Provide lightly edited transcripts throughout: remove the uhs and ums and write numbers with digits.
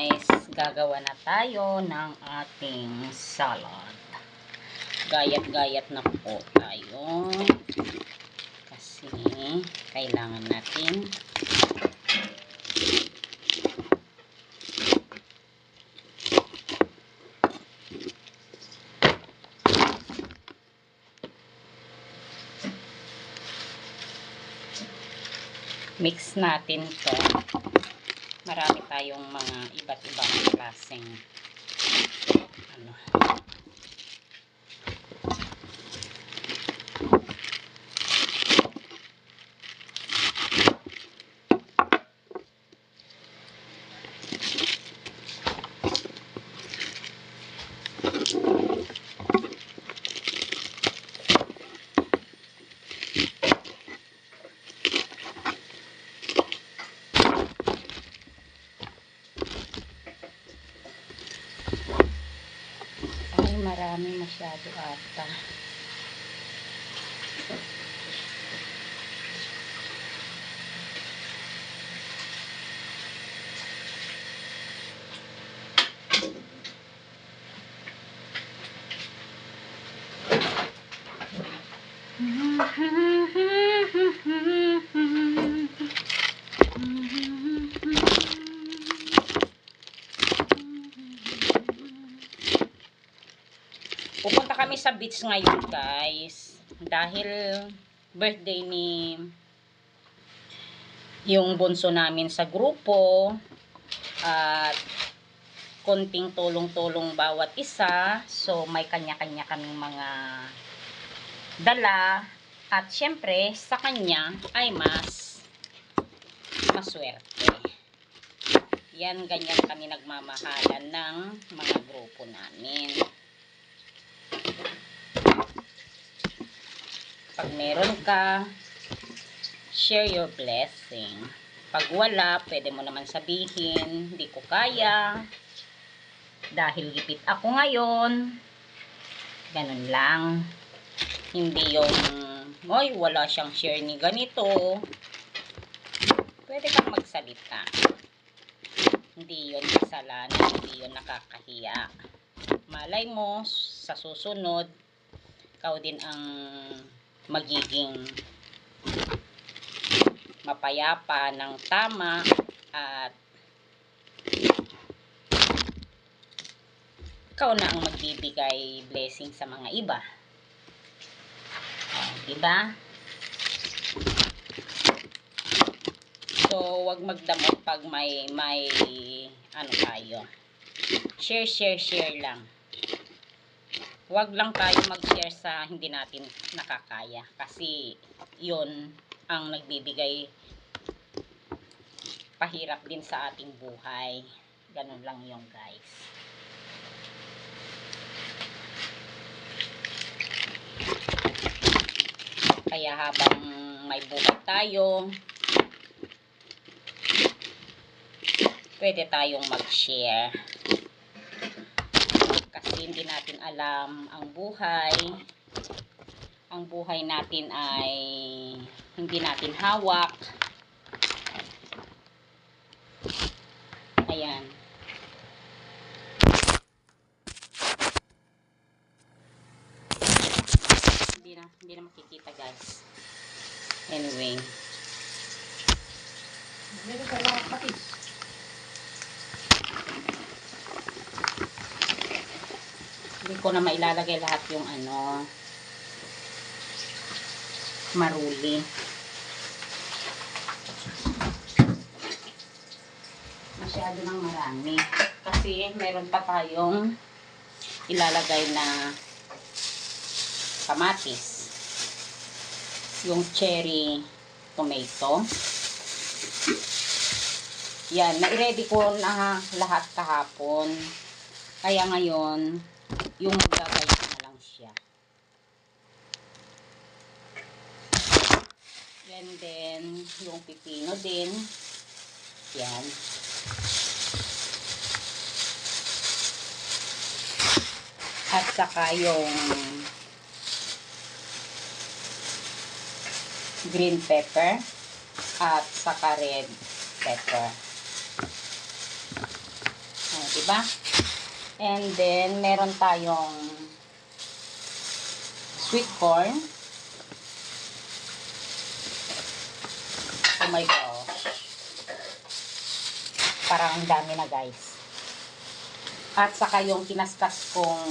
guys, gagawa na tayo ng ating salad. Gayat-gayat na po tayo kasi kailangan natin mix natin to. Marami tayong mga iba't ibang klaseng ano. Marami masyado ata. Pupunta kami sa beach ngayon guys dahil birthday ni yung bunso namin sa grupo at konting tulong-tulong bawat isa, so may kanya-kanya kaming mga dala at syempre sa kanya ay mas maswerte. Yan, ganyan kami nagmamahalan ng mga grupo namin. Pag meron ka, share your blessing. Pag wala, pwede mo naman sabihin, hindi ko kaya, dahil gipit ako ngayon. Ganun lang. Hindi yung, oy, wala siyang share ni ganito. Pwede kang magsalita. Hindi yun kasalanan, hindi yun nakakahiya. Malay mo, sa susunod, ikaw din ang magiging mapayapa ng tama at ikaw na ang magbibigay blessing sa mga iba. Diba? So, wag magdamot pag may ano tayo. Share lang. Wag lang tayo mag-share sa hindi natin nakakaya. Kasi, yun ang nagbibigay pahirap din sa ating buhay. Ganun lang yung guys. Kaya habang may buhay tayo, pwede tayong mag-share. Kasi hindi natin alam ang buhay. Ang buhay natin ay hindi natin hawak. Ayan. Hindi na makikita guys. Anyway. Hindi ko na mailalagay lahat yung ano, maruli. Masyado nang marami. Kasi meron pa tayong ilalagay na kamatis. Yung cherry tomato. Yan, na-ready ko na lahat kahapon. Kaya ngayon, yung magagayat na lang siya. And then, yung pipino din. Yan. At saka yung green pepper at saka red pepper. Diba? And then, meron tayong sweet corn. Oh my gosh. Parang ang dami na, guys. At saka yung kinaskas kong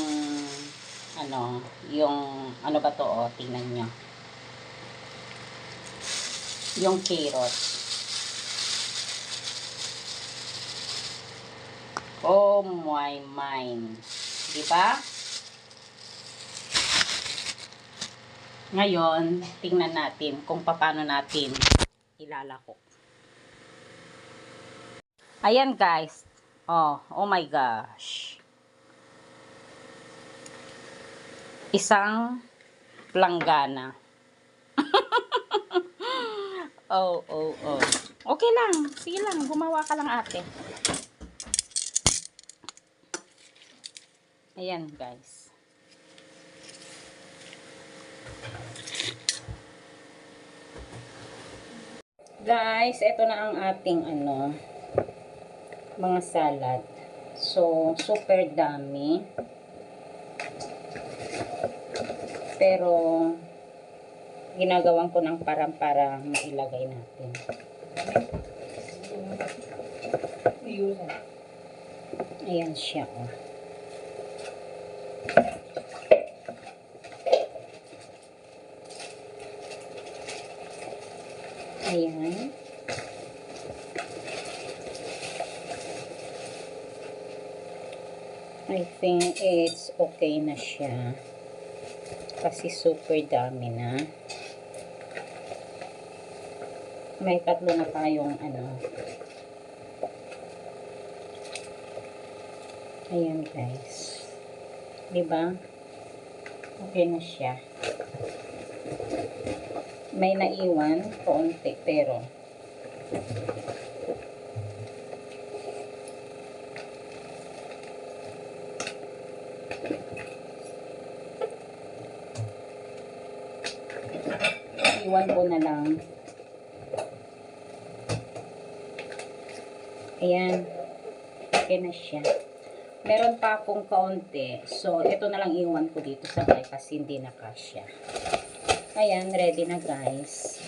yung ba to, oh, tingnan nyo. Yung carrots. Oh my mind. Diba? Ngayon, tingnan natin kung paano natin ilalako. Ayan guys. Oh my gosh. Isang planggana. Oh. Okay lang. Sige lang. Gumawa ka lang, ate. Ayan guys. Guys, ito na ang ating mga salad. So, super dami. Pero, ginagawan ko ng parang para mailagay natin. Ayan siya, oh. Ayan. I think it's okay na siya. Kasi super dami na. May tatlo na tayong Ayan guys. Diba? Okay na siya. May naiwan kaunti pero iwan ko na lang. Ayan. Okay na siya. Meron pa akong kaunti. So, ito na lang iwan ko dito sa bay kasi hindi na kasya. Ayan, ready na guys.